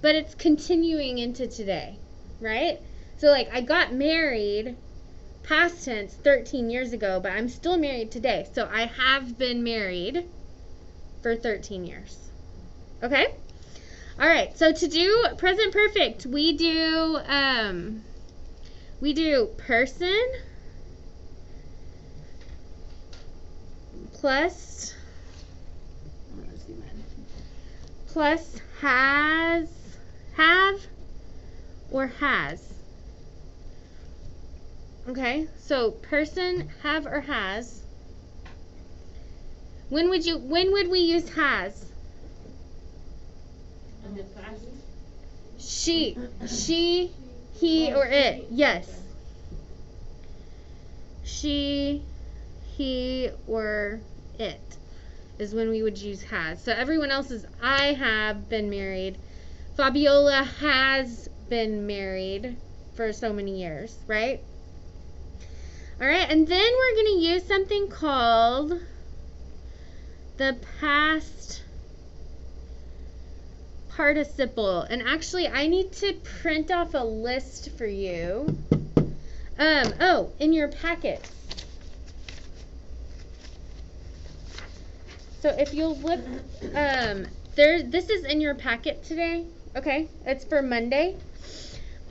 but it's continuing into today, right? So like I got married past tense 13 years ago, but I'm still married today. So I have been married for 13 years. Okay? All right. So to do present perfect, we do person plus have or has. Okay? So person, have or has. When would we use has? In the past. She, he, or it. Yes. She, he, or it is when we would use has. So everyone else is I have been married. Fabiola has been married for so many years, right? All right, and then we're going to use something called the past participle. And actually, I need to print off a list for you. In your packets. So if you'll look, this is in your packet today. Okay, it's for Monday.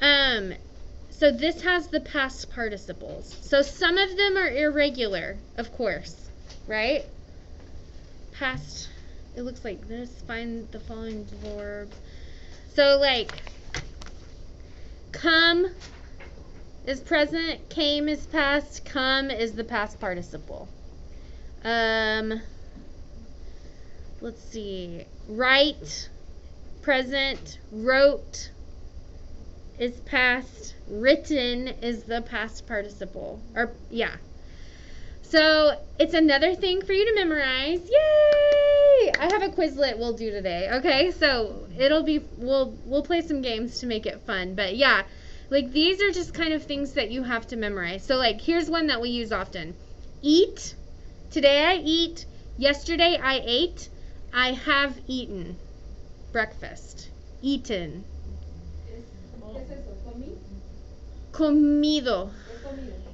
So this has the past participles. So some of them are irregular, of course, right? Past, it looks like this. Find the following verbs. So like, come is present, came is past, come is the past participle. Let's see. Write, present, wrote is past, written is the past participle. Or yeah. So it's another thing for you to memorize. Yay! I have a Quizlet we'll do today. Okay, so it'll be we'll play some games to make it fun. But yeah, like these are just kind of things that you have to memorize. So like here's one that we use often. Eat. Today I eat. Yesterday I ate. I have eaten. Breakfast. Eaten. Comido.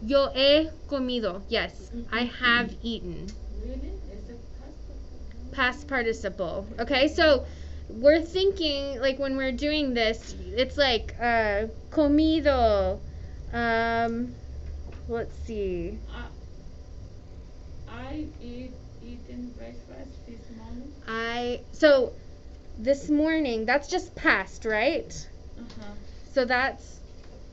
Yo he comido. Yes, I have eaten. Really? It's a Past participle. Okay, so we're thinking like when we're doing this, it's like comido. Let's see. I eaten breakfast this morning. So this morning, that's just past, right? Uh-huh. So that's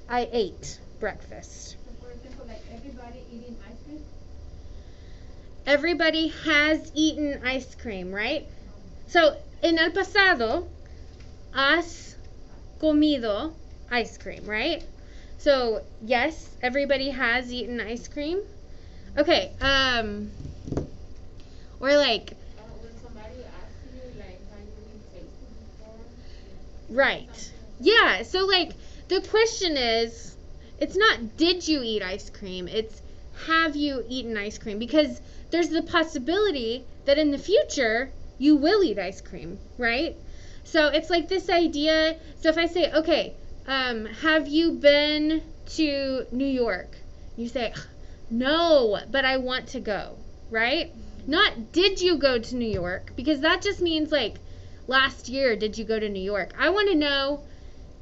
I ate breakfast. For example, like everybody eating ice cream? Everybody has eaten ice cream, right? So en el pasado, has comido ice cream, right? So yes, everybody has eaten ice cream. Okay, or like, When somebody asks you, like, have you tasted before? right. Yeah, so like the question is, it's not did you eat ice cream, it's have you eaten ice cream? Because there's the possibility that in the future you will eat ice cream, right? So it's like this idea. So if I say, okay, have you been to New York? You say, no, but I want to go, right? Not did you go to New York? Because that just means like last year did you go to New York? I want to know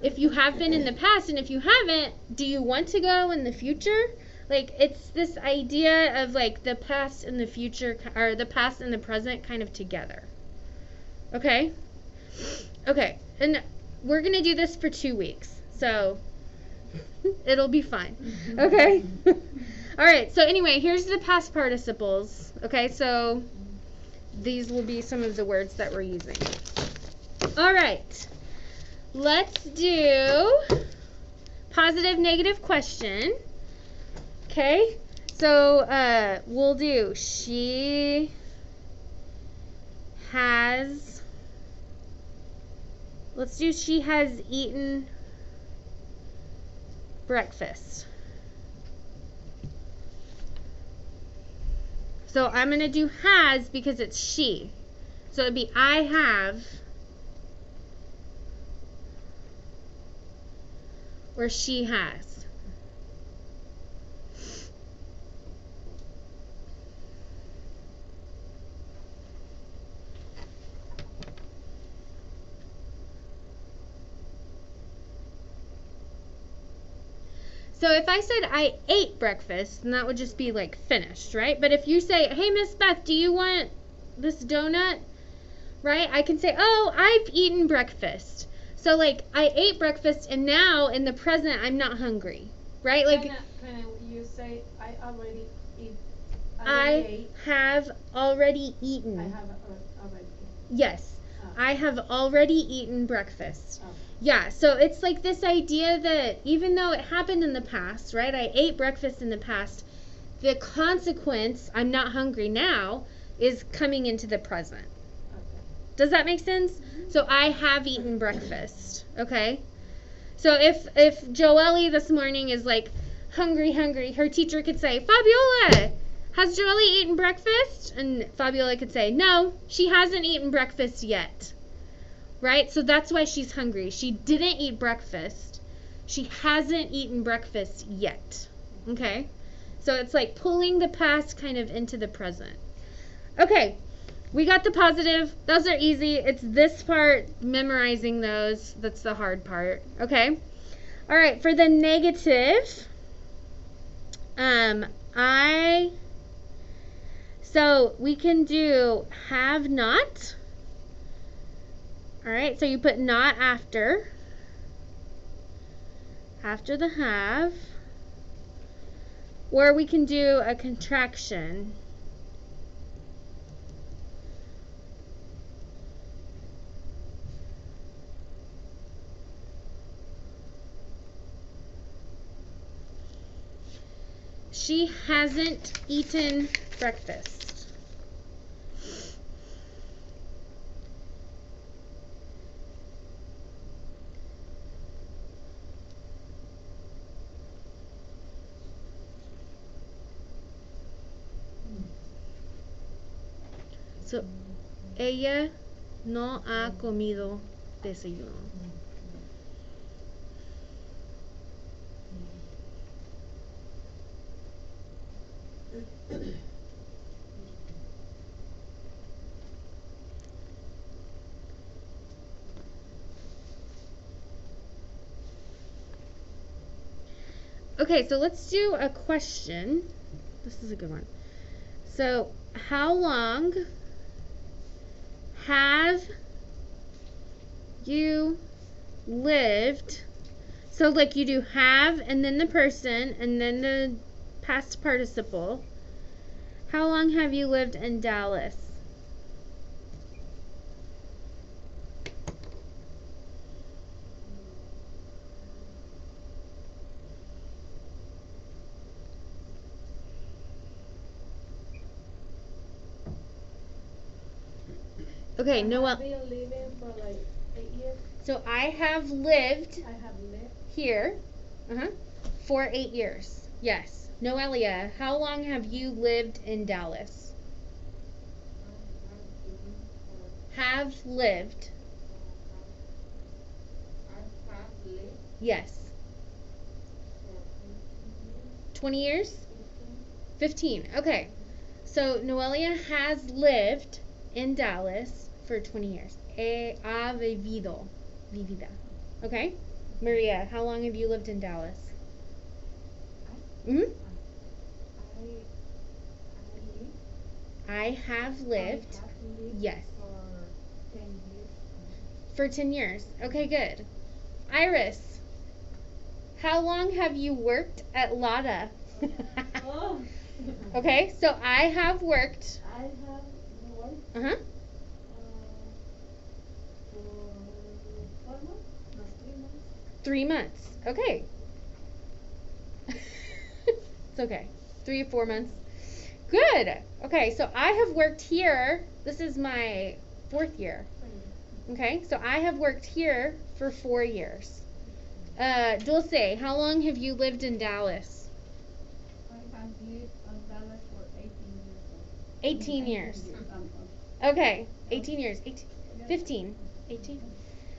if you have been in the past, and if you haven't, do you want to go in the future? Like it's this idea of like the past and the future, or the past and the present kind of together. Okay? Okay, and we're going to do this for 2 weeks, so it'll be fine. Okay? All right, so anyway, here's the past participles. Okay, so these will be some of the words that we're using. All right, let's do positive, negative question. Okay, so we'll do she has, let's do she has eaten breakfast. So I'm going to do has because it's she. So it'd be I have or she has? So if I said I ate breakfast, then that would just be like finished, right? But if you say, hey, Miss Beth, do you want this donut? Right? I can say, oh, I've eaten breakfast. So like I ate breakfast and now in the present I'm not hungry. Right? Like Can you say I already eat? I have already eaten. I have already eaten. Yes. Oh. I have already eaten breakfast. Oh. Yeah, so it's like this idea that even though it happened in the past, right? I ate breakfast in the past. The consequence, I'm not hungry now, is coming into the present. Okay. Does that make sense? Mm-hmm. So I have eaten breakfast. Okay? So if Joelle this morning is like hungry, her teacher could say, Fabiola, has Joelle eaten breakfast? And Fabiola could say, no, she hasn't eaten breakfast yet. Right? So that's why she's hungry. She didn't eat breakfast. She hasn't eaten breakfast yet. Okay? So it's like pulling the past kind of into the present. Okay. We got the positive. Those are easy. It's this part, memorizing those. That's the hard part. Okay? All right. For the negative, so we can do have not. All right, so you put not after the have, or we can do a contraction. She hasn't eaten breakfast. So, ella no ha comido desayuno. Okay, so let's do a question. This is a good one. So, how long have you lived? So, like you do have and then the person and then the past participle. How long have you lived in Dallas? Okay, Noel. I've been living for like 8 years. So I have lived I have lived. here for 8 years. Yes. Noelia, how long have you lived in Dallas? Have lived. I have lived Yes. for 20 years? 15. 15. Okay. So Noelia has lived in Dallas for 20 years. Ha vivido. Vivida. Okay? Maria, how long have you lived in Dallas? Mm-hmm. I have lived. Yes. For 10 years. For 10 years. Okay, good. Iris, how long have you worked at Lada? Oh. Okay, so I have worked. I have worked Uh-huh. for 4 months? No, 3 months. 3 months. Okay. It's okay. 3 or 4 months. Good. Okay, so I have worked here. This is my 4th year. Okay, so I have worked here for 4 years. Dulce, how long have you lived in Dallas? I have lived in Dallas for 18 years. 18 years. Okay, 18 years. 15. 18.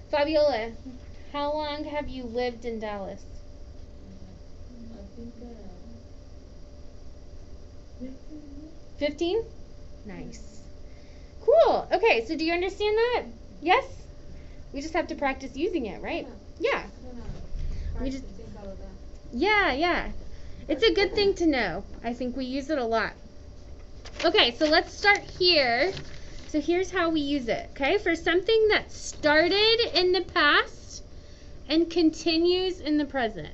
Fabiola, how long have you lived in Dallas? think 15? Nice. Cool. Okay, so do you understand that? Yes? We just have to practice using it, right? Yeah. We just think all of that. Yeah. It's a good thing to know. I think we use it a lot. Okay, so let's start here. So here's how we use it, okay? For something that started in the past and continues in the present.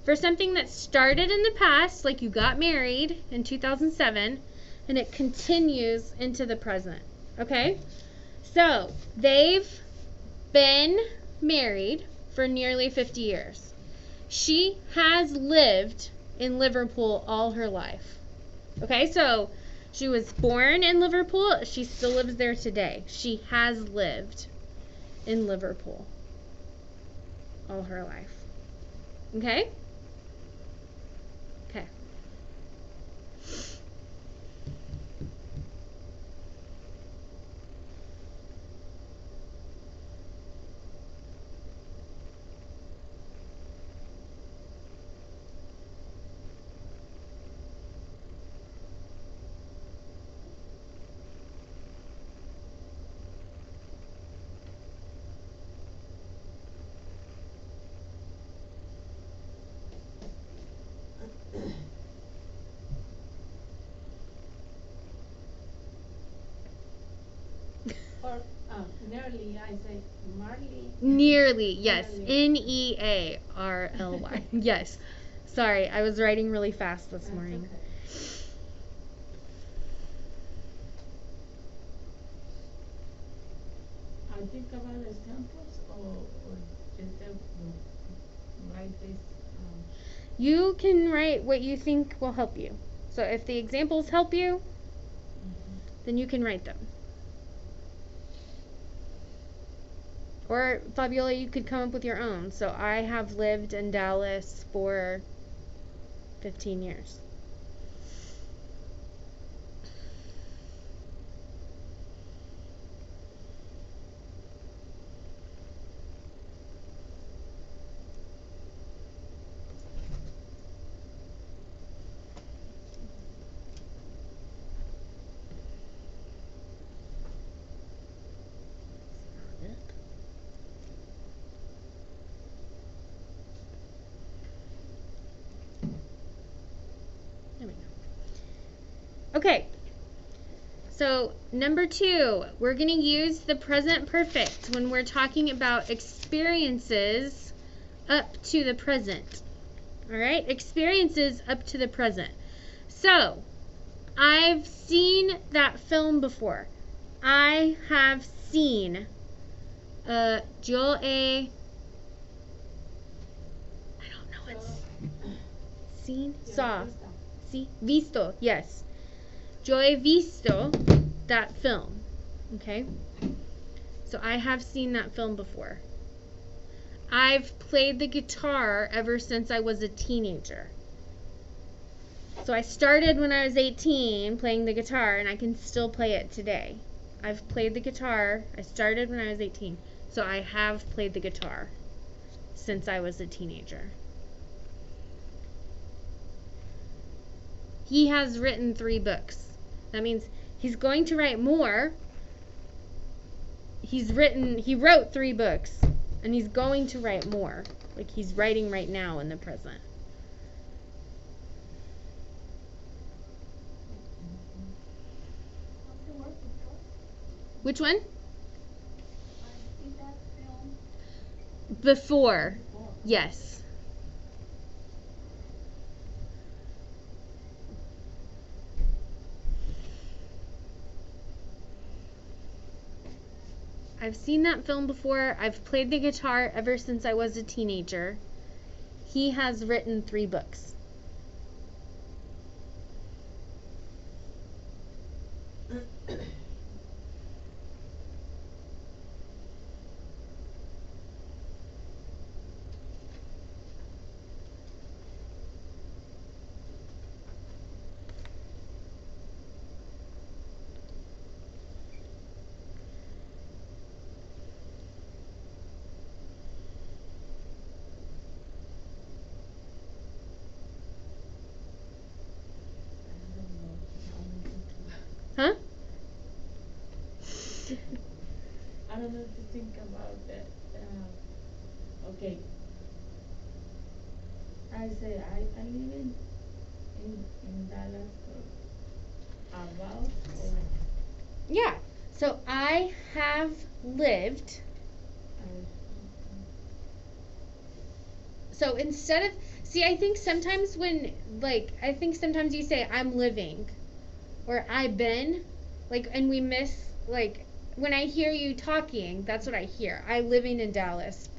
For something that started in the past, like you got married in 2007, and it continues into the present, okay? So they've been married for nearly 50 years. She has lived in Liverpool all her life. Okay, so she was born in Liverpool. She still lives there today. She has lived in Liverpool all her life. Okay? Okay. Or nearly, I say Marley. Nearly, yes. Nearly. Nearly. Yes. Sorry, I was writing really fast this morning. Okay. I think about the examples or just write this. You can write what you think will help you. So if the examples help you, then you can write them. Or Fabiola, you could come up with your own. So I have lived in Dallas for 15 years. There we go. Okay. So, number 2, we're going to use the present perfect when we're talking about experiences up to the present. All right? Experiences up to the present. So, I've seen that film before. I have seen yo he I don't know what's seen? Saw. See? Visto. Yes. Yo he visto that film. Okay? So I have seen that film before. I've played the guitar ever since I was a teenager. So I started when I was 18 playing the guitar, and I can still play it today. I've played the guitar. I started when I was 18. So I have played the guitar since I was a teenager. He has written 3 books. That means he's going to write more. He wrote 3 books, and he's going to write more. Like he's writing right now in the present. Which one? I see that film Before. before. Yes. I've seen that film before. I've played the guitar ever since I was a teenager. He has written 3 books. Huh? I don't know to think about that. Okay. I say I live in Dallas or about or Yeah. So I have lived. I, So instead of, see, I think sometimes you say I'm living or I've been, like, and we miss, like, when I hear you talking, that's what I hear. I living in Dallas.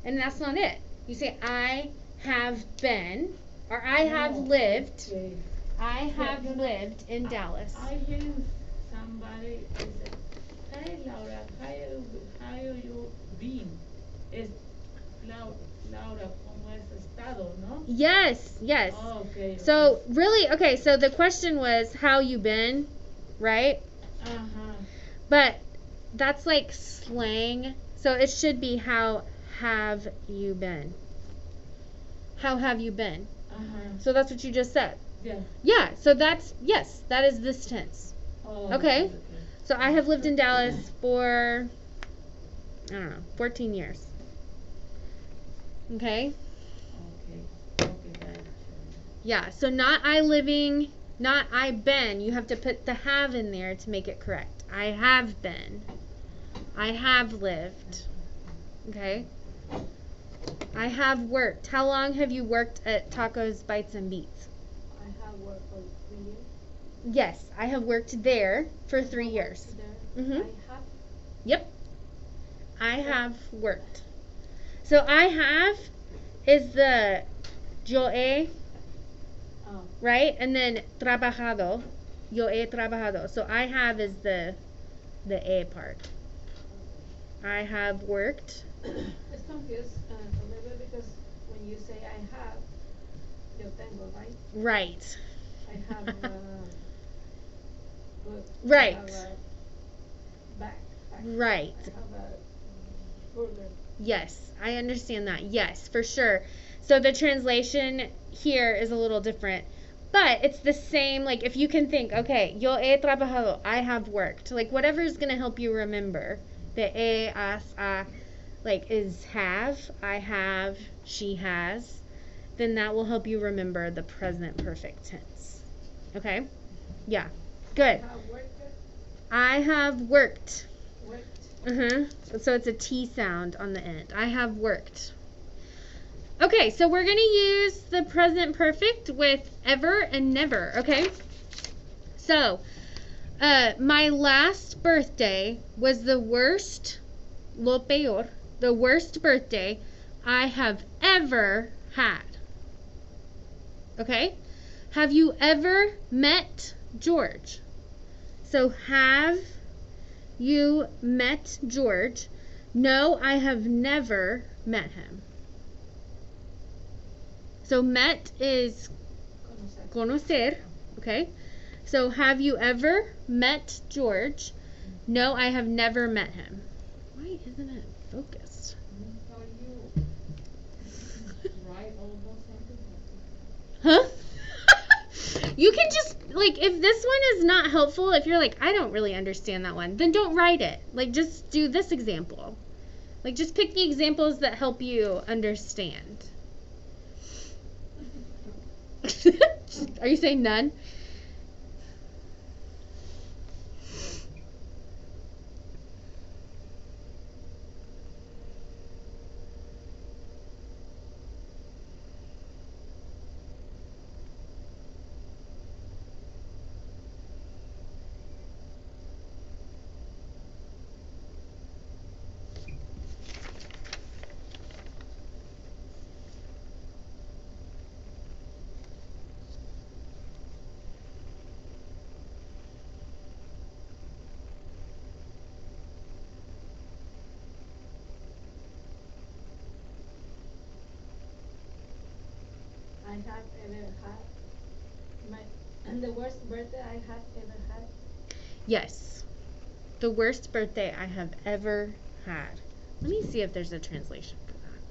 And that's not it. You say I have been or I have lived. Okay. I But, have you know, lived in Dallas. I hear somebody say, "Hey Laura, how you been?" Es Laura, ¿cómo es estado, no? Yes, yes. Oh, okay. So really, okay, so the question was how you been, right? Uh-huh. But that's like slang. So it should be how have you been? How have you been? Uh-huh. So that's what you just said. Yeah. Yeah, so that's, yes, that is this tense. Oh, Okay. So I have lived in Dallas for, I don't know, 14 years. Okay? Okay. Okay, gotcha. Yeah, so not I living, not I been. You have to put the have in there to make it correct. I have been. I have lived. Okay? I have worked. How long have you worked at Tacos, Bites, and Beats? I have worked for 3 years. Yes, I have worked there for 3 years. There. Mhm. I have. Yep. I have worked. So I have is the yo he, right? And then trabajado. Yo he trabajado. So I have is the a part. I have worked. It's confused a little bit because when you say I have, yo tengo, right? Right. I have good. Right. I have a back. Right. I have a burger. Yes, I understand that. Yes, for sure. So the translation here is a little different. But it's the same, like if you can think, okay, yo he trabajado, I have worked. Like whatever is going to help you remember. The he, has, like is have, I have, she has. Then that will help you remember the present perfect tense. Okay? Yeah. Good. I have worked. I have worked. Worked. So it's a T sound on the end. I have worked. Okay, so we're going to use the present perfect with ever and never, okay? So, my last birthday was the worst, lo peor, the worst birthday I have ever had. Okay? Have you ever met George? So, have you met George? No, I have never met him. So met is conocer, okay? So have you ever met George? No, I have never met him. Why isn't it focused? Are you Right, all those sentences. Huh? You can just, like, if this one is not helpful, if you're like, I don't really understand that one, then don't write it. Like, just do this example. Like, just pick the examples that help you understand. Are you saying none? I have ever had and the worst birthday I have ever had. Yes. The worst birthday I have ever had. Let me see if there's a translation for that.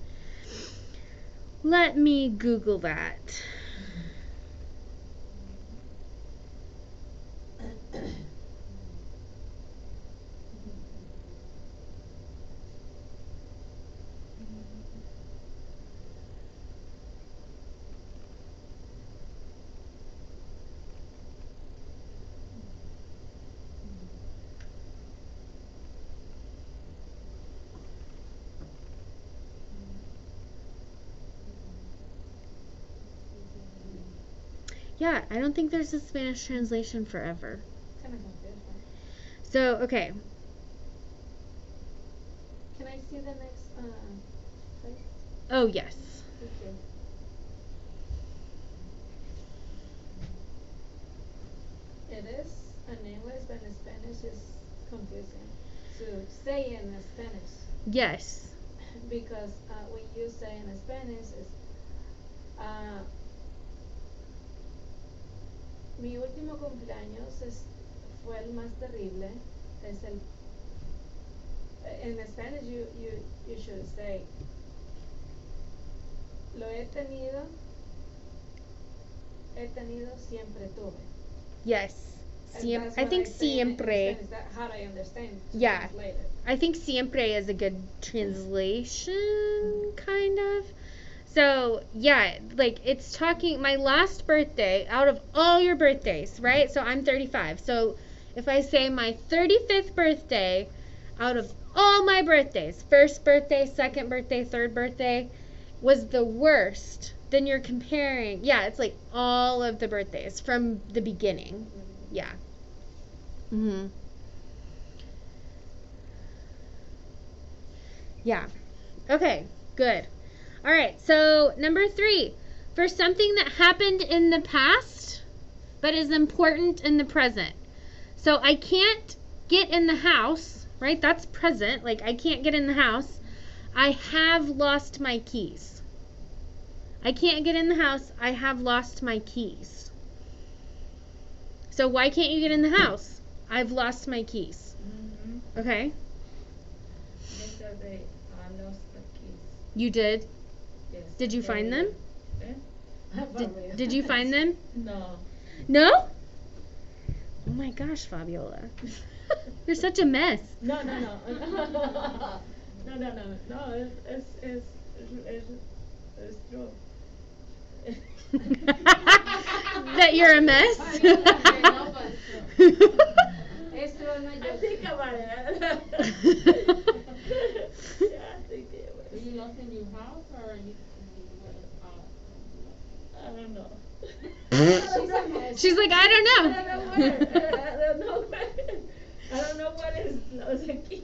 Let me Google that. Yeah, I don't think there's a Spanish translation for ever. Kind of confused. So, okay. Can I see the next place? Oh, yes. Thank you. It is in English, but in Spanish is confusing to say in Spanish Yes. because when you say in Spanish is uh, mi último cumpleaños fue el más terrible. Es el in Spanish you should say lo he tenido siempre tuve. Yes. And that's I what think say in siempre. Spanish, that how I understand to Yeah. translate it. I think siempre is a good translation, kind of. So, yeah, like it's talking my last birthday out of all your birthdays, right? So I'm 35. So if I say my 35th birthday out of all my birthdays, first birthday, second birthday, third birthday, was the worst, then you're comparing, yeah, it's like all of the birthdays from the beginning. Yeah. Mhm. Yeah. Okay, good. All right, so number 3. For something that happened in the past but is important in the present. So I can't get in the house, right? That's present. Like I can't get in the house. I have lost my keys. I can't get in the house. I have lost my keys. So why can't you get in the house? I've lost my keys. Mm-hmm. Okay? Yesterday I lost the keys. You did? Yes. Did you find them? Eh? Did you find them? No. No? Oh my gosh, Fabiola. You're such a mess. No. No. No, it's true. That you're a mess? I think about it. Yeah, I think it Were was. you lost in your house or you I don't know. She's like, I don't know. I don't know where. I don't know what is lost the key.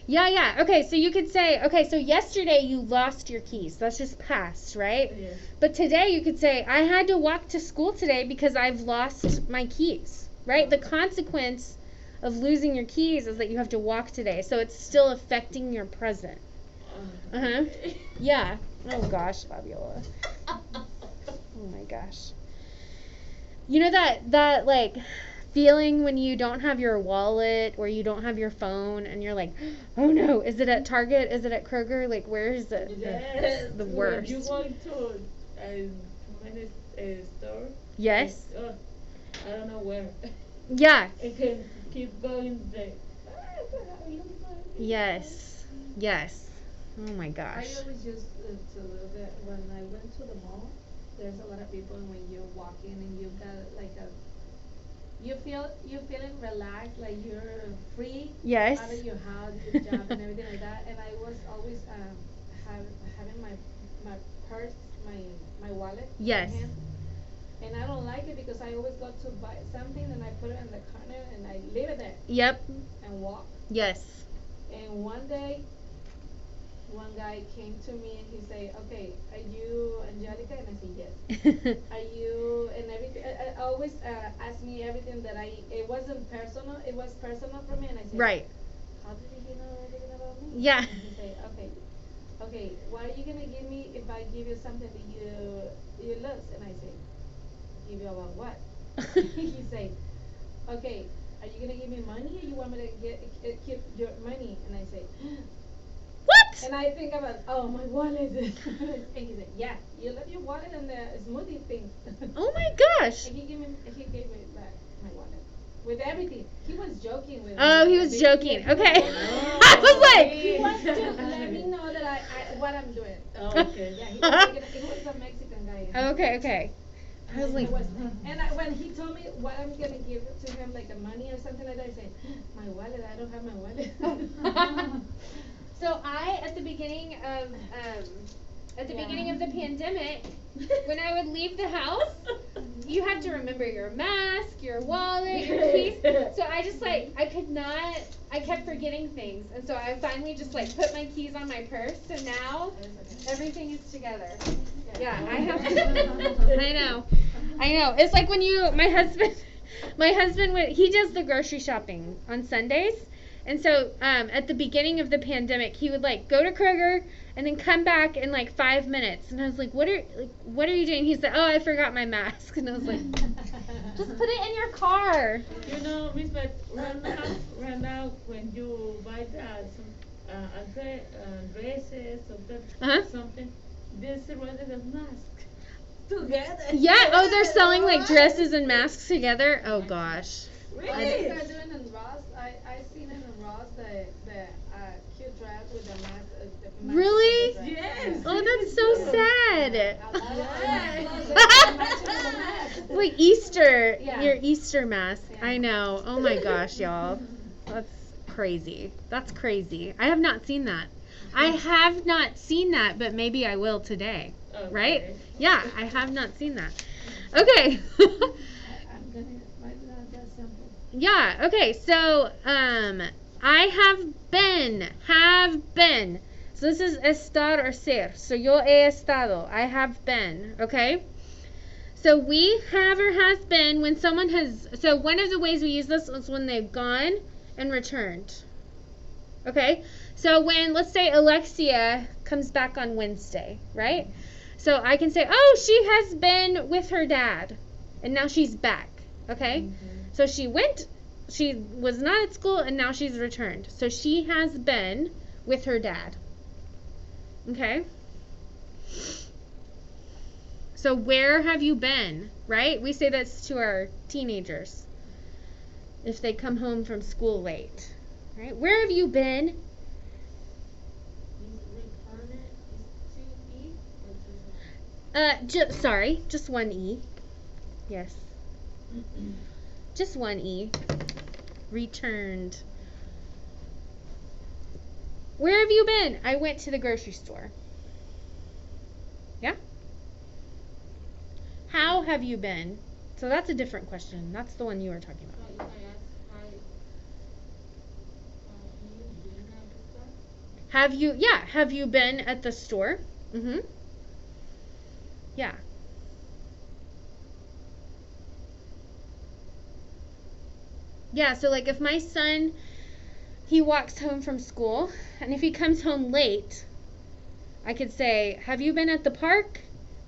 Yeah. Okay, so you could say, okay, so yesterday you lost your keys. That's just past, right? Yes. But today you could say, I had to walk to school today because I've lost my keys, right? The consequence of losing your keys is that you have to walk today. So it's still affecting your present. Uh-huh. Yeah. Oh gosh, Fabiola. Oh my gosh. You know that like feeling when you don't have your wallet or you don't have your phone and you're like, oh no, is it at Target? Is it at Kroger? Like where is it? Yes. The worst. When you go to a store. Yes. I don't know where. Yeah. It can keep going there. Yes. Oh my I gosh. always used to live it when I went to the mall. There's a lot of people, and when you're walking and you got like a, you're feeling relaxed, like you're free. Yes. Out of your house, your job, and everything like that. And I was always having my purse, my wallet. Yes. In hand. And I don't like it because I always go to buy something and I put it in the corner and I leave it there Yep. and walk. Yes. And one day, one guy came to me and he said, okay, are you Angelica? And I said, yes. Are you, and everything, I always ask me everything that it wasn't personal, it was personal for me. And I said, Right. how did he know everything about me? Yeah. And he said, okay, what are you going to give me if I give you something that you lose? And I say, give you about what? He said, okay, are you gonna give me money or you want me to keep your money? And I say, What? and I think about, oh, my wallet. And he said, yeah, you left your wallet in the smoothie thing. Oh my gosh. And he gave me back my wallet with everything. He was joking with me. Oh, he was joking. Okay. I was like, He wants to let me know that I what I'm doing. Okay. Yeah, he was a Mexican guy. Okay. I was like, When he told me what I'm gonna give to him, like a money or something like that, I said, my wallet, I don't have my wallet. So at the beginning of beginning of the pandemic, when I would leave the house, you have to remember your mask, your wallet, your keys. So I just like I kept forgetting things, and so I finally just like put my keys on my purse, and now everything is together. Yeah, I have. I know. It's like when my husband he does the grocery shopping on Sundays. And so at the beginning of the pandemic, he would like go to Kroger and then come back in like 5 minutes. And I was like, what are you doing? He said, oh, I forgot my mask. And I was like, just put it in your car. You know, Miss, but right now, when you buy dresses or something, this is rather than mask together. Yeah. Oh, they're selling like dresses and masks together. Oh gosh. I think they're doing in Ross. I seen it in Ross the cute dress with the mask. Really? Yes. Oh, that's so sad. Yes. Like Easter, Yeah. your Easter mask. Yeah. I know. Oh my gosh, y'all. That's crazy. That's crazy. I have not seen that. I have not seen that, but maybe I will today. Okay. Right? Yeah, I have not seen that. Okay. I'm gonna write it out that simple. Yeah, okay, so I have been. So this is estar or ser. So yo he estado. I have been, okay? So we have or has been when someone has, so one of the ways we use this is when they've gone and returned. Okay? So when, let's say Alexia comes back on Wednesday, right? So I can say, oh, she has been with her dad. And now she's back, okay? Mm-hmm. So she was not at school and now she's returned. So she has been with her dad. Okay? So where have you been, right? We say this to our teenagers if they come home from school late, right? Where have you been? Just one E. Yes. Just one E. Returned. Where have you been? I went to the grocery store. Yeah? How have you been? So that's a different question. That's the one you were talking about. Have you been at the store? Mm-hmm. Yeah. Yeah, so like if my son, he walks home from school, and if he comes home late, I could say, have you been at the park?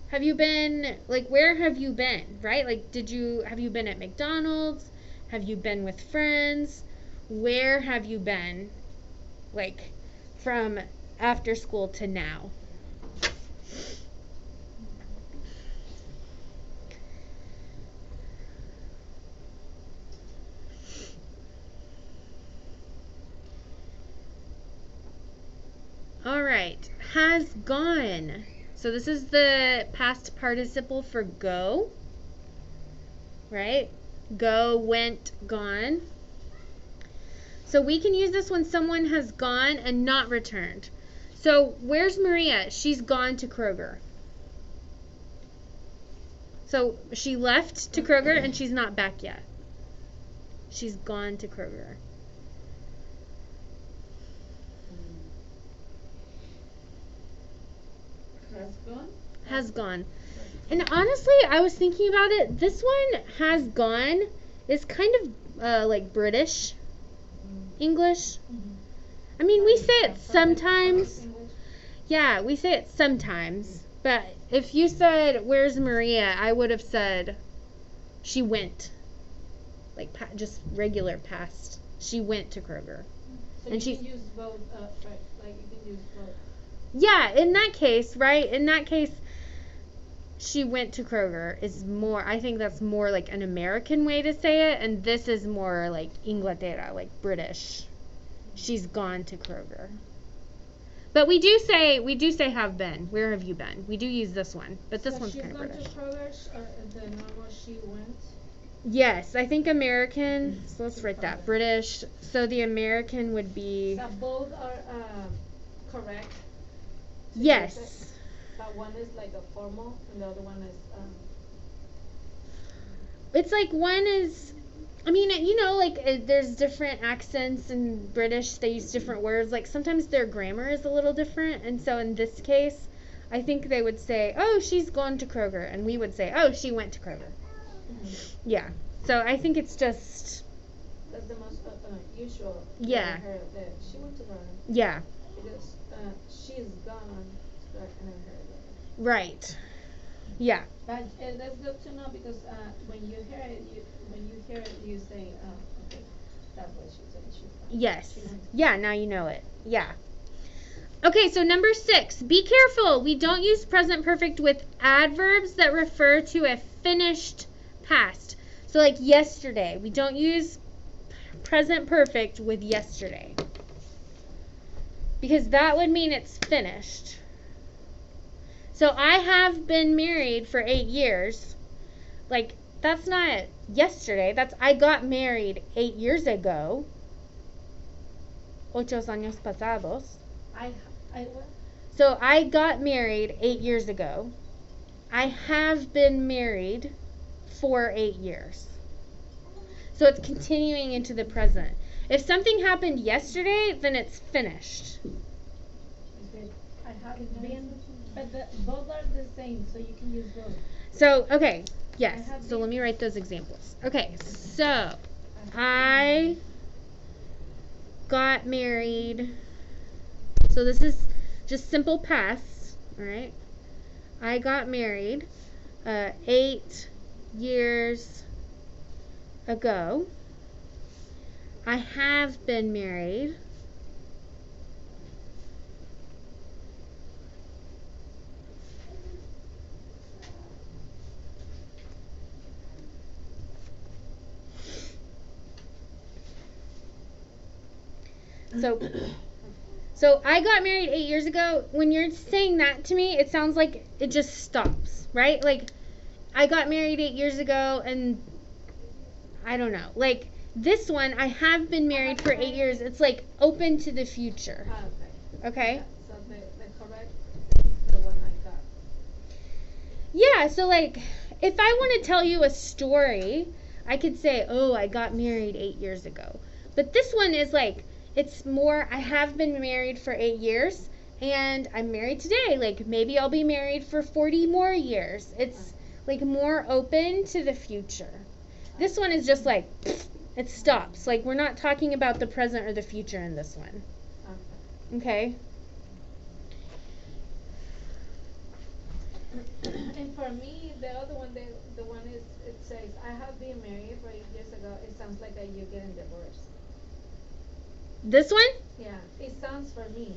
Have you been, like, where have you been, right? Like, have you been at McDonald's? Have you been with friends? Where have you been, like, from after school to now? All right, has gone. So this is the past participle for go, right? Go, went, gone. So we can use this when someone has gone and not returned. So where's Maria? She's gone to Kroger. So she left to Kroger and she's not back yet. She's gone to Kroger. Has gone. And honestly, I was thinking about it. This one, has gone, is kind of like British English. I mean, we say it sometimes. Yeah, we say it sometimes. But if you said, where's Maria? I would have said, she went. Like, just regular past. She went to Kroger. So and you can use both, right? Like you can use both. Yeah, in that case, right? In that case, she went to Kroger is more, I think that's more like an American way to say it, and this is more like Inglaterra, like British. She's gone to Kroger. But we do say have been. Where have you been? We do use this one, but this one's kind of British. She's gone to Kroger, or the normal she went? Yes, I think American, so let's write that. British, so the American would be... So both are correct? Yes. But one is like a formal and the other one is it's like one is, I mean, you know, like there's different accents in British. They use different words. Like sometimes their grammar is a little different. And so in this case, I think they would say, oh, she's gone to Kroger. And we would say, oh, she went to Kroger. Yeah. So I think it's just. That's the most usual. Yeah. Her, that she went to Kroger. Yeah. Because she's gone. I never heard of it. Right. Yeah. But that's good to know because when you hear it, you say, oh, okay, that's what she said. She's gone. Yes. She went to Yeah, now you know it. Yeah. Okay, so number 6. Be careful. We don't use present perfect with adverbs that refer to a finished past. So like yesterday. We don't use present perfect with yesterday. Because that would mean it's finished. So I have been married for 8 years. Like, that's not yesterday. That's I got married 8 years ago. 8 años pasados. I what? So I got married 8 years ago. I have been married for 8 years. So it's continuing into the present. If something happened yesterday, then it's finished. Okay. I haven't been, but both are the same, so you can use both. So, okay, yes. I have So been. let me write those examples. Okay, so I got married. So this is just simple past, all right? I got married 8 years ago. I have been married So I got married 8 years ago. When you're saying that to me, it sounds like it just stops, right? Like I got married 8 years ago and I don't know. Like this one, I have been married for 8 years. It's like open to the future. Okay. Okay? Yeah, so the correct the one I got. Yeah, so like if I want to tell you a story, I could say, "Oh, I got married 8 years ago." But this one is like it's more I have been married for 8 years and I'm married today. Like maybe I'll be married for 40 more years. It's like more open to the future. This one is just like it stops. Like we're not talking about the present or the future in this one. Okay? And for me, the other one, the one is it says I have been married for 8 years ago. It sounds like you're getting divorced. This one? Yeah, it sounds for me.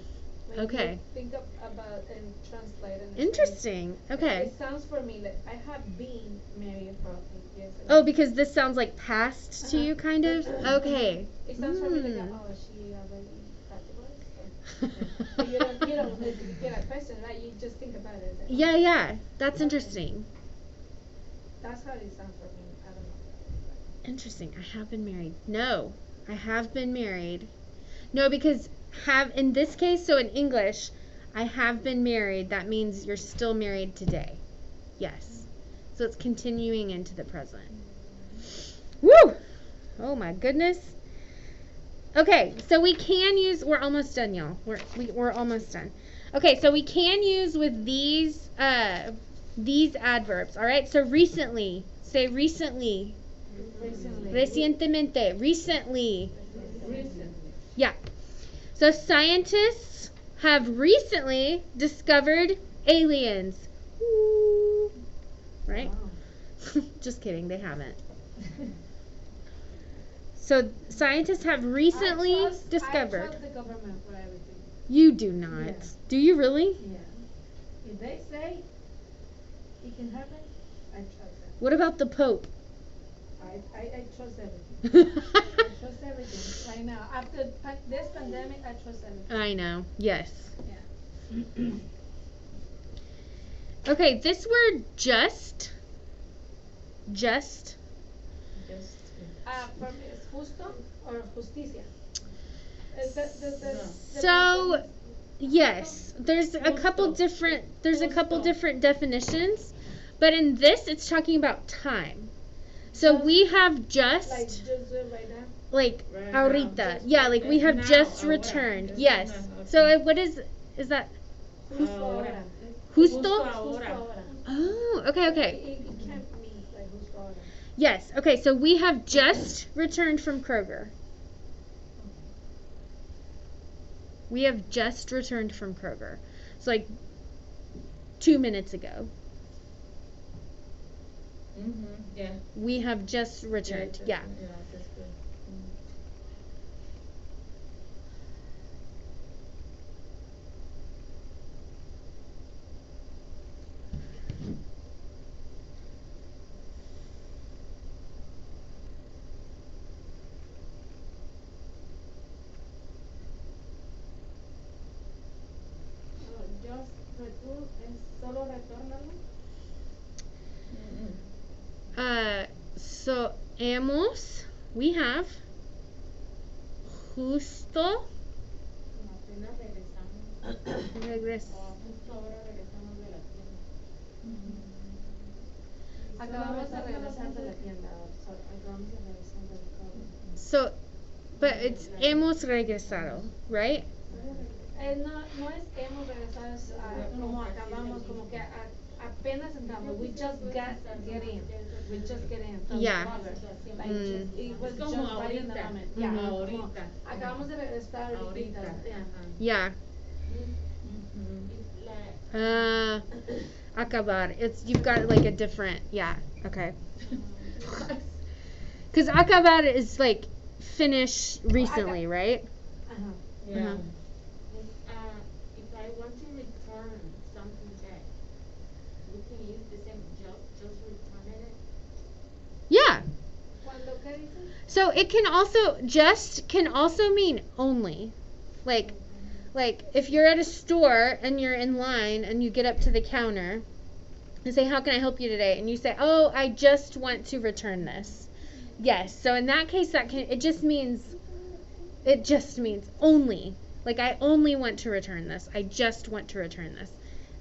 When Okay. you think about and translate and Interesting. Okay. It sounds for me like I have been married for 8 years ago. Oh, because this sounds like past to Uh-huh. you, kind of? Okay. It sounds for me like Mm. oh she already got divorced. But you don't get a question, right? You just think about it. Yeah. That's interesting. That's how it sounds for me. I don't know. Interesting. I have been married. No, I have been married. No, because have in this case, so in English, I have been married. That means you're still married today. Yes. So it's continuing into the present. Woo! Oh my goodness. Okay, so we can use. We're almost done, y'all. We're almost done. Okay, so we can use with these adverbs. All right. So recently, say recently. Recently. Recientemente. Recently. Recently. Yeah. So scientists have recently discovered aliens. Ooh. Right? Wow. Just kidding, they haven't. So scientists have recently I discovered. trust the government for everything. You do not. Yeah. Do you really? Yeah. If they say it can happen, I trust them. What about the Pope? I trust everything. I trust everything right now. After this pandemic, I trust everything. I know. Yes. Yeah. Okay, this word just. Just. From is justo or justicia? The So, yes, there's a couple different definitions, but in this it's talking about time. So Just- we have Like just just do it right now. like Right now. ahorita. Just Yeah, like we it's have now, just ahora. returned. It's Yes. now, So okay. what is that? Justo Ahora. ahora. Justo? Justo Justo ahora. ahora. Oh, okay, okay. It can't mean like justo ahora. Yes. Okay, so we have just returned from Kroger. We have just returned from Kroger. It's like 2 minutes ago. Yeah. We have just returned. Yeah. Yeah, that's good. Just return es solo retórnalo. So hemos, we have justo Apenas regresamos. regres. Justo ahora regresamos de la tienda. Acabamos de regresar de la tienda. Acabamos de regresar de la tienda. So, but it's hemos regresado, right? No es hemos regresado, es como acabamos, como que apenas entramos. We just get in. We just get in. From Yeah. Kroger. Like Mm. it was Es como just right in the ahorita. moment. Mhm. Yeah. Ahorita. Acabamos de regresar ahorita. Ahorita. Yeah. Yeah. Mhm. Acabar. It's you've got like a different. Yeah. Okay. Because acabar is like finish recently, right? Uh-huh. Yeah. If I want to return something back, we can use the same just return it. Yeah. Cuando qué dices? So it can also mean only. Like if you're at a store and you're in line and you get up to the counter and say, "How can I help you today?" and you say, "Oh, I just want to return this." Yes. So in that case it just means only. Like I only want to return this. I just want to return this.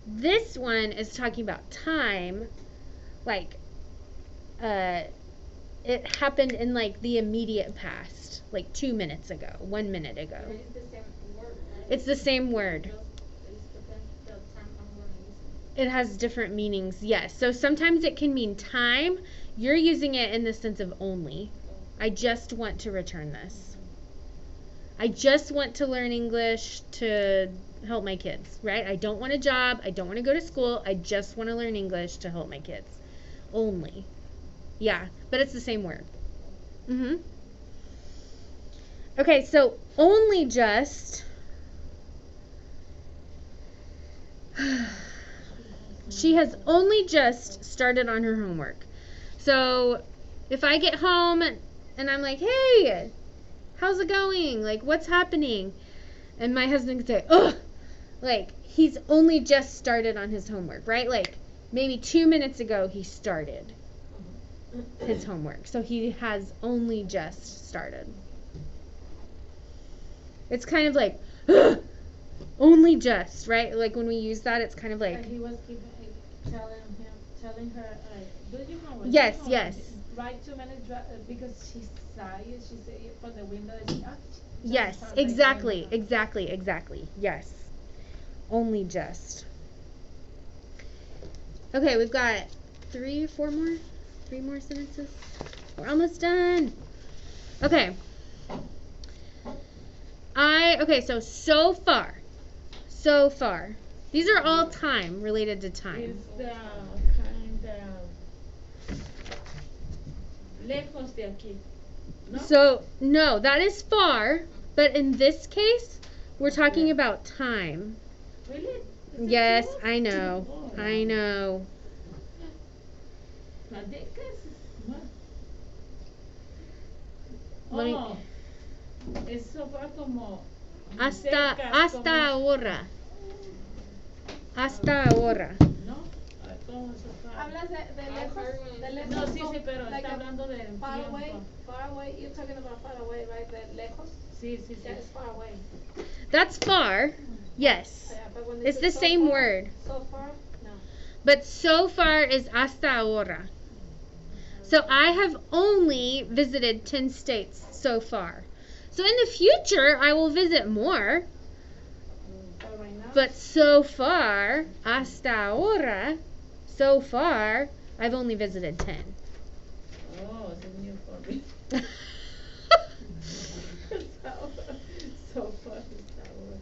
This one is talking about time, like it happened in like the immediate past, like 2 minutes ago, 1 minute ago. But it's the same word, right? It's the same word. Just it depends the time I'm going to use it. It has different meanings, yes. So sometimes it can mean time. You're using it in the sense of only. I just want to return this. I just want to learn English to help my kids, right? I don't want a job. I don't want to go to school. I just want to learn English to help my kids. Only. Yeah, but it's the same word. Okay, so only just. She has only just started on her homework. So if I get home and I'm like, "Hey, how's it going? Like, what's happening?" And my husband could say, "Ugh," like he's only just started on his homework, right? Like maybe 2 minutes ago he started his homework. So he has only just started. It's kind of like, "Ugh, only just," right? Like when we use that, it's kind of like, And he was telling her, do you know what? Yes, you know yes. Right 2 minutes because she's tired. She said from the window. yes, exactly. Yes. Only just. Okay, we've got 3 more sentences. We're almost done. Okay. So far. These are all time, related to time. It's the kind of lejos de aquí. No? So, no, that is far, but in this case, we're talking about time. Really? Is it Yes, true? I know. Oh, I know. Las décadas. Let me- Oh, eso va como Hasta décadas, como- ahora. Hasta ahora. ¿No? ¿Cómo se fue? Hablas de lejos, de lejos. No, sí, como- pero like está a hablando de far away, tiempo. far away. You're talking about far away, right? De lejos. Sí, sí, sí. Yeah, it's far away. That's far. Yes. Yeah, but when It's say the so same far, word. So far, no. But so far is hasta ahora. So I have only visited 10 states so far. So in the future, I will visit more. But right now, But so far, hasta ahora, so far, I've only visited 10. Oh, it's new for me. So far, that was.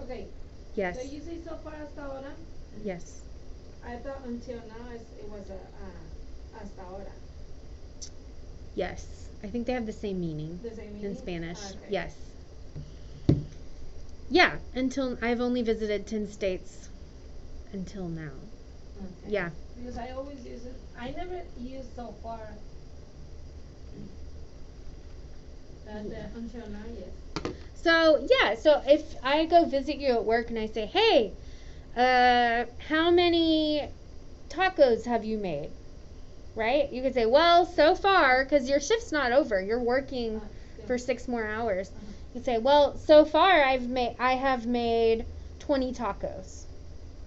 okay. Yes. So you say so far hasta ahora? Yes. I thought until now it was hasta ahora. Yes. I think they have the same meaning The same in meaning? Spanish. Okay. Yes. Yeah, until I've only visited 10 states until now. Okay. Yeah. Because I always use it. I never use so far. Until now, yes. So, yeah, so if I go visit you at work and I say, "Hey, how many tacos have you made?" Right? You could say, "Well, so far, because your shift's not over. You're working Still. for 6 more hours." Uh-huh. You say, "Well, so far I have made 20 tacos."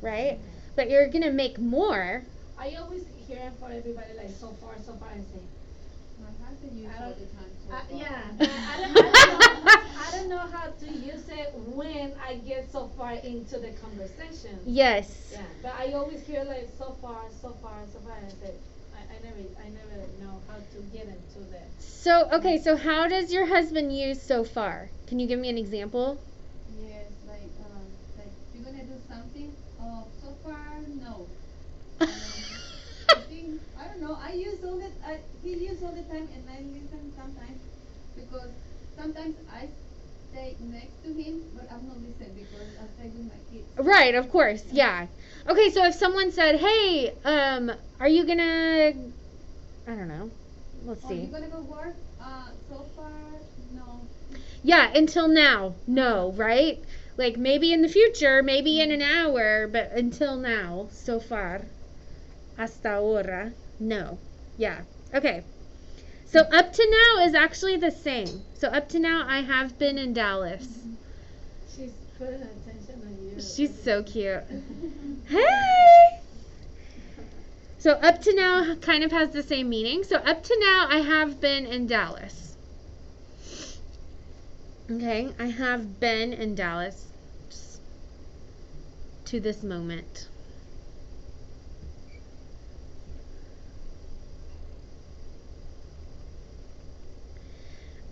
Right? But you're going to make more. I always hear it for everybody like so far, and say, My husband uses I all don't- the time. So far. yeah. I don't know how to use it when I get so far into the conversation. Yes. Yeah, but I always hear like so far, and say, I never know how to get into that. So, okay, so how does your husband use so far? Can you give me an example? Yes, like you're gonna do something. Oh, so far no. I think I don't know. He use all the time, and I listen sometimes because sometimes I stay next to him, but I'm not listening because I stay with my kids. Right, of course. Yeah. Okay, so if someone said, "Hey, are you gonna I don't know. Let's Oh, see. you gonna go work? So far no. Yeah, until now. No, right? Like maybe in the future, maybe in an hour, but until now, so far. Hasta ahora. No. Yeah. Okay. So up to now is actually the same. So up to now I have been in Dallas. She's putting attention on you. She's so cute. Hey! So up to now kind of has the same meaning. So up to now I have been in Dallas. Okay, I have been in Dallas just to this moment.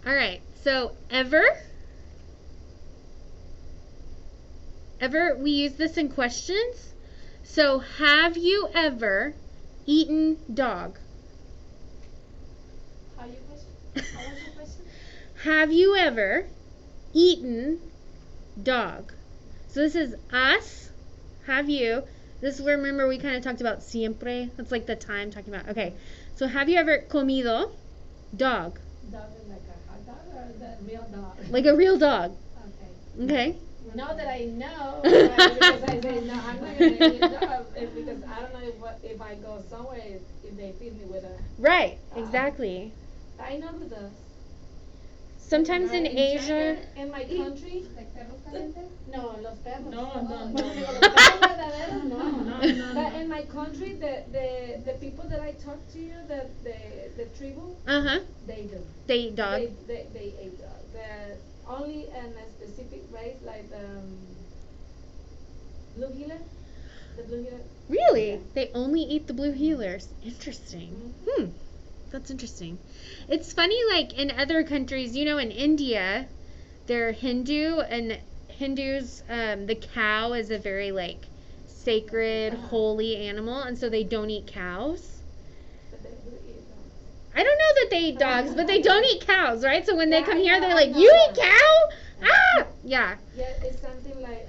All right. So ever we use this in questions. So have you ever eaten dog? How you question? How was your question? Have you ever eaten dog? So this is us. Have you? This is where, remember, we kind of talked about siempre. That's like the time talking about. Okay. So have you ever comido dog? Dog is like a hot dog or the real dog? Like a real dog. Okay. Okay. Not that I know, right? Because I say no, I'm not gonna eat dog because I don't know if I go somewhere if they feed me with a. Right. Exactly. I know who does. Sometimes in Asia. In my country. Like perros calientes? No, los perros. No. Los perros verdaderos, no. No. But in my country, the people that I talk to you, the tribu, Uh-huh. they do. They eat dog. They eat dog. The only in a specific race like the blue heeler. The blue heeler. Really? Yeah. They only eat the blue healers. Interesting. That's interesting. It's funny, like in other countries, you know, in India, they're Hindu, and Hindus, the cow is a very like sacred, holy animal, and so they don't eat cows. But they do eat dogs. I don't know that they eat dogs, but they don't eat cows, right? So when they Yeah, come I here, know, they're I like, know. "You eat cow? Ah!" Yeah. Yeah, it's something like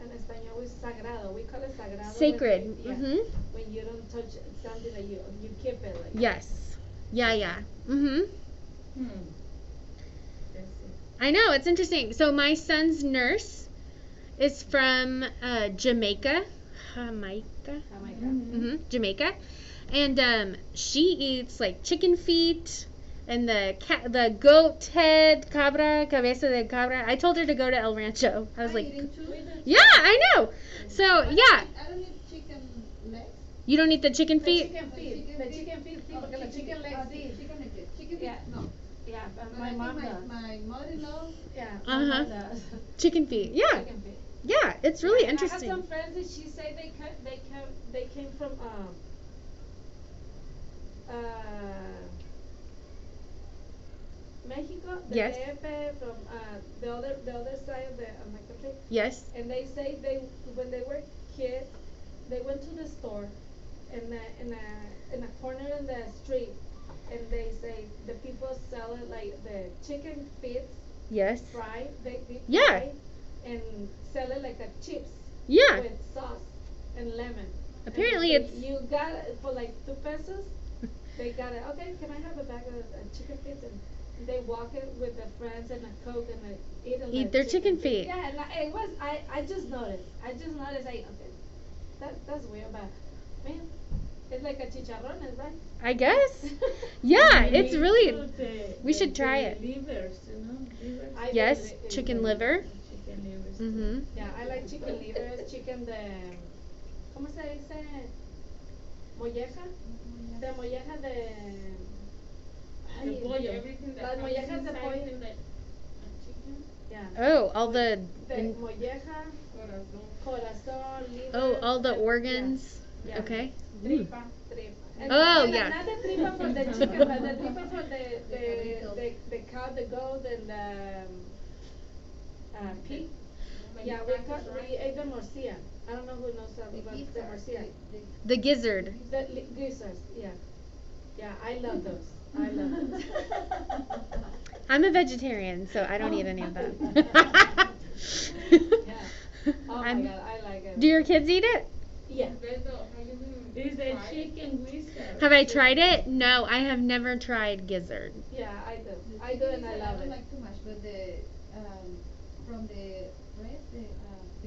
en español is sagrado. We call it sagrado. Sacred. When, yeah, Mhm. when you don't touch something that you keep it like. Yes. Yeah. Mhm. That's it. I know, it's interesting. So my son's nurse is from Jamaica. Jamaica. Oh my God. Jamaica. And she eats like chicken feet And the goat head, cabeza de cabra. I told her to go to El Rancho. I was like, yeah, I know. So, yeah. I don't need chicken legs. You don't eat the chicken The feet? chicken feet. The chicken feet, sí, porque los chicken legs, sí. Chicken legs. Chicken feet, Yeah. no. Yeah, but But my I think mom does. my mother-in-law. Yeah, Uh-huh. my mom does. Chicken feet. Yeah. Chicken feet. Yeah, it's really I have interesting. some friends that she say they came from Mexico, the Yes. DF, from the other side of my country, Yes. and they say when they were kids, they went to the store in a corner in the street, and they say the people sell it like the chicken feet Yes. fried, they Yeah. fry, and sell it like a chips Yeah. with sauce and lemon. Apparently And it's- you got it for like 2 pesos. They got it. Okay, can I have a bag of chicken feet? And they walk it with their friends and a Coke and Eat their chicken feet. Yeah, and I just noticed. Okay, that's weird, but man, it's like a chicharrones, right? I guess. Yeah, We it's need really. to we should try it. Livers, livers. I Yes, like chicken liver. Chicken livers. Mhm. Yeah, I like chicken livers, chicken ¿cómo se dice? Molleja. De molleja de. The Ay, pollo. Everything that Las comes mollejas de inside pollo. in the chicken. Yeah. Oh, all the. De molleja, corazón, liver. Oh, all the and- organs. Yeah. Okay. Tripa. And Oh, and yeah. Not the tripa for the chicken, but the tripa for the cow, the goat, and the pig. Yeah, we ate the morcilla. I don't know who knows about the morcilla. The gizzard. The gizzards, yeah. Yeah, I love those. I love those. I'm a vegetarian, so I don't eat any of that. Yeah. Oh my I'm- god, I like it. Do your kids eat it? Yeah. It's the chicken whisker. Have I tried it? No, I have never tried gizzard. Yeah, I do. I do and I love don't it. like too much, but from the breast, the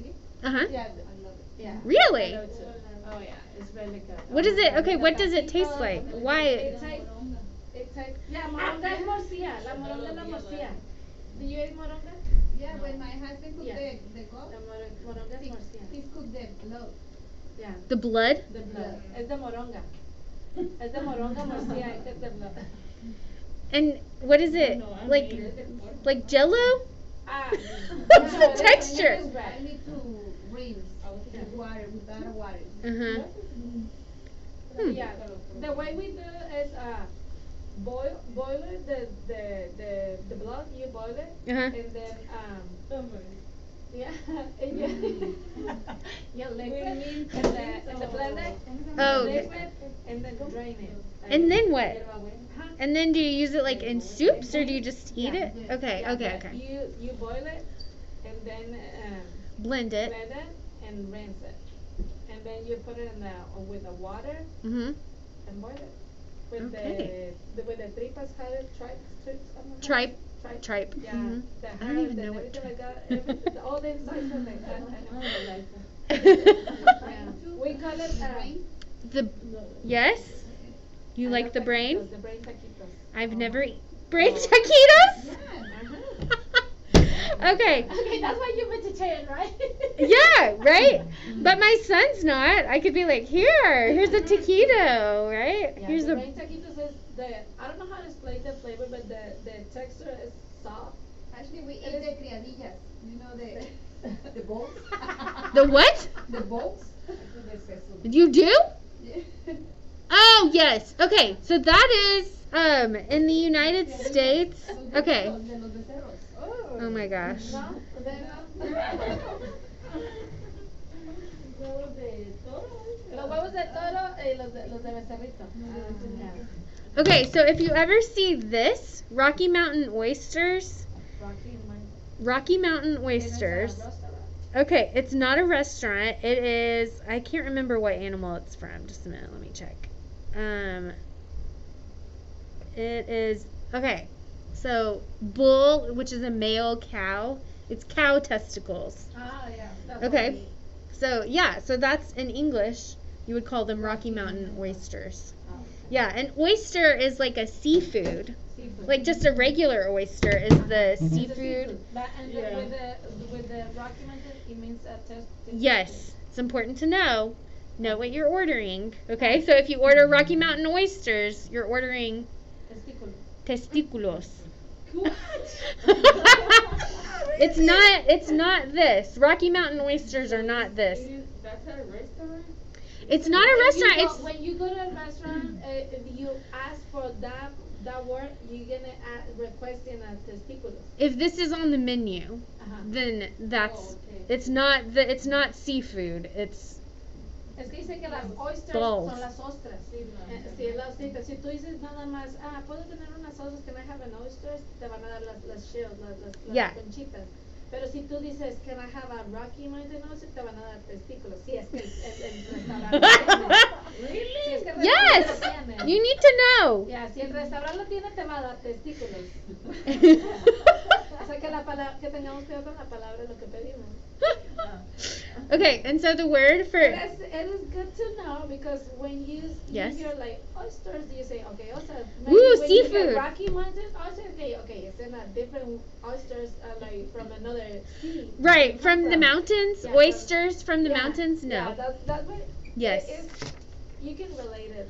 beef, Uh huh. Yeah, I love it. yeah. Really? I love it too. Oh yeah, it's really good. What is it? Okay, The what does it taste taquitos, like? Why? It's like, yeah, moronga es morcilla. La moronga es la morcilla. Do you eat moronga? Yeah, when my husband cooked Yeah. the goat, La moronga es he morcilla. cooked the blood. Yeah, The blood? the blood. Es de moronga. Es de moronga morcilla, es de blood. And what is it? No, I'm Like eating. like jello? Ah. What's no, the it's- texture? it's red. I need to rinse with water, with bottle water. Uh-huh. Hmm. Yeah, the way we do is boil it, the blood, you boil it, Uh-huh. and then yeah, and you liquid in the blender, Oh, okay. liquid, and then drain it. And then what? Huh? And then do you use it like in soups or do you just eat Yeah. it? Okay, Yeah, okay, but okay. You boil it, and then Blend it. blend it and rinse it, and then you put it in with the water Mhm. and boil it. With Okay. with the tripas, how it tripe, trips, I don't know how Tripe. Tripe. Tripe. Yeah, Mhm. the I don't heart even and know what everything like tripe. that. All the insides of it. I know. Yeah. We call it The yes? You like the brain? The brain taquitos. I've never brain taquitos? Okay. Okay, that's why you're vegetarian, right? Yeah, right? But my son's not. I could be like, here's a taquito, right? Yeah, Here's the a brain taquitos is I don't know how to explain the flavor, but the texture is soft. Actually, we eat It is- the criadillas. You know the balls? the what? The balls? You do? Yeah. Oh yes. Okay, so that is in the United States. Okay. De los becerros. Oh my gosh. No, they're not. Los huevos de toro y los de becerrito. Yeah. Okay, so if you ever see this, Rocky Mountain oysters, Rocky Mountain oysters. Okay, it's not a restaurant. It is, I can't remember what animal it's from. Just a minute, let me check. It is, okay, so bull, which is a male cow. It's cow testicles. Ah, yeah. That's Okay. what we eat. So, yeah, so that's in English. You would call them Rocky Mountain oysters. Oh, okay. Yeah, an oyster is like a seafood. Seafood. Like just a regular oyster is the It's a seafood. But and Yeah. with the Rocky Mountain, it means test. Yes, it's important to know. Know what you're ordering. Okay, so if you order Rocky Mountain oysters, you're ordering Testicle. testículos. What? It's not this. Rocky Mountain oysters are not this. That's a restaurant? It's not a restaurant. It's When you go to a restaurant, if you ask for that word, you're gonna requesting a testículos. if this is on the menu, Uh-huh. then that's Oh, okay. it's not seafood. It's Es que dice que las oysters Balls. son las ostras. Sí, las ostras. Si tú dices nada más, puedo tener unas ostras, can I have an oysters? Te van a dar las shells, las Yeah. conchitas. Pero si tú dices, can I have a Rocky Mountain oyster? Te van a dar testículos. Sí, es que el restaurante Really? Si es que el yes. restaurante lo tiene. You need to know. Ya, si el restaurante lo tiene, te va a dar testículos. O sea que tengamos cuidado con la palabra lo que pedimos. Okay, and so the word for It is good to know because when you Yes. hear like oysters, you say, okay, oysters. Ooh, when you seafood. get Rocky Mountain oysters, okay, it's in a different oysters, like from another sea. right from the mountains, Yeah, oysters from the Yeah, mountains. Yeah, No. that way. Yes. You can relate it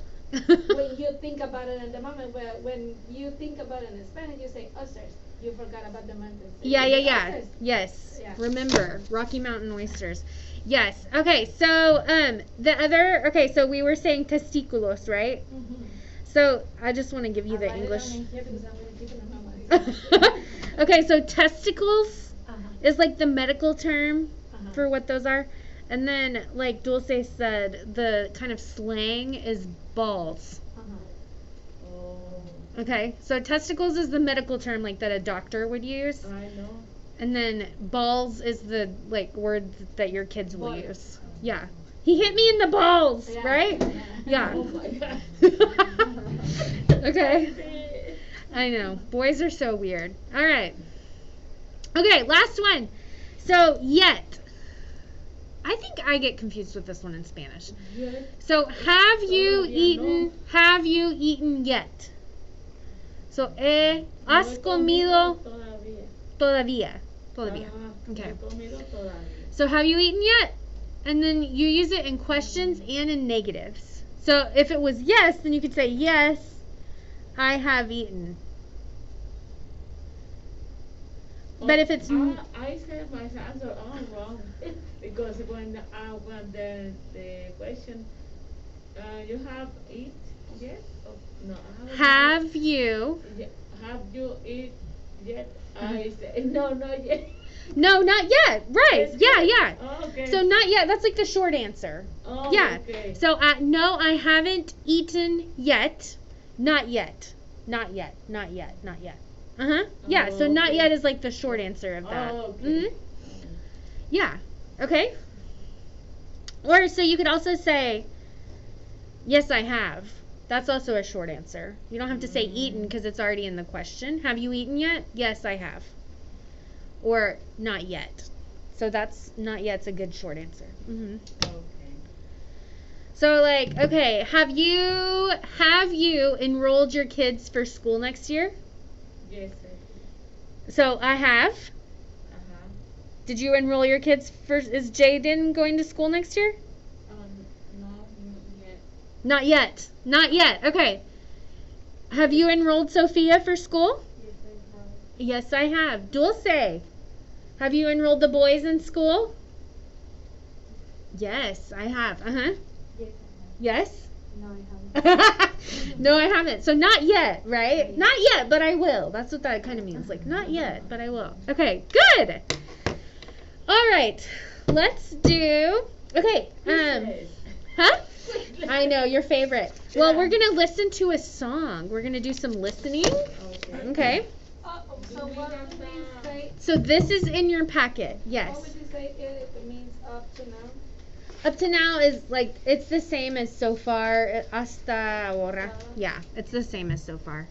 when you think about it in the moment. When you think about it in Spanish, you say oysters. You forgot about the mountains. Yeah. Oysters. Yes. Yeah. Remember Rocky Mountain oysters. Yes. Okay. So so we were saying testículos, right? Mhm. So I just want to give you the I'll write it English. down in here because I'm gonna keep it in my mind. Okay, so testicles Uh-huh. is like the medical term Uh-huh. for what those are. And then, like Dulce said, the kind of slang is balls. Uh-huh. Oh, Okay, so testicles is the medical term like that a doctor would use. I know. And then balls is the like word that your kids will Balls. use. Yeah. He hit me in the balls, Yeah. right? Yeah. Oh my God. Okay. I know. Boys are so weird. All right. Okay, last one. So, yet. I think I get confused with this one in Spanish. Yes. So, have you Todavía eaten yet? So, No has he comido todavía. todavía. Ajá, Okay. no he comido todavía. So, have you eaten yet? And then you use it in questions and in negatives. So, if it was yes, then you could say, yes, I have eaten. But if it's I said my answer all wrong because when the question you have eat yet? Oh, no, I have you have you eat yet? I say no, not yet. No, not yet. Right. It's Yeah, good. yeah. Oh, okay. So not yet. That's like the short answer. Oh, Yeah. okay. So no, I haven't eaten yet. Not yet. Not yet. Not yet. Not yet. Uh-huh. Yeah, so not Okay. yet is like the short answer of that. Oh, okay. Mhm. Yeah. Okay. Or so you could also say yes, I have. That's also a short answer. You don't have to say eaten because it's already in the question. Have you eaten yet? Yes, I have. Or not yet. So that's not yet's a good short answer. Mhm. Okay. So like, okay, have you enrolled your kids for school next year? Yes. So I have. Uh-huh. Did you enroll your kids for? Is Jaden going to school next year? No, not yet. Not yet. Not yet. Okay. Have you enrolled Sophia for school? Yes, I have. Yes, I have. Dulce, have you enrolled the boys in school? Yes, I have. Uh-huh. Yes? No, I haven't. No, I haven't. So not yet, right? Not yet, but I will. That's what that kind of means. Like, not yet, but I will. Okay, good. All right. Let's do. Okay. Yes. Huh? I know, your favorite. Well, we're going to listen to a song. We're going to do some listening. Okay. Okay. So what would we say? So this is in your packet. What Yes. would you say it means up to now? Up to now is like, it's the same as so far. Hasta ahora. Yeah, it's the same as so far.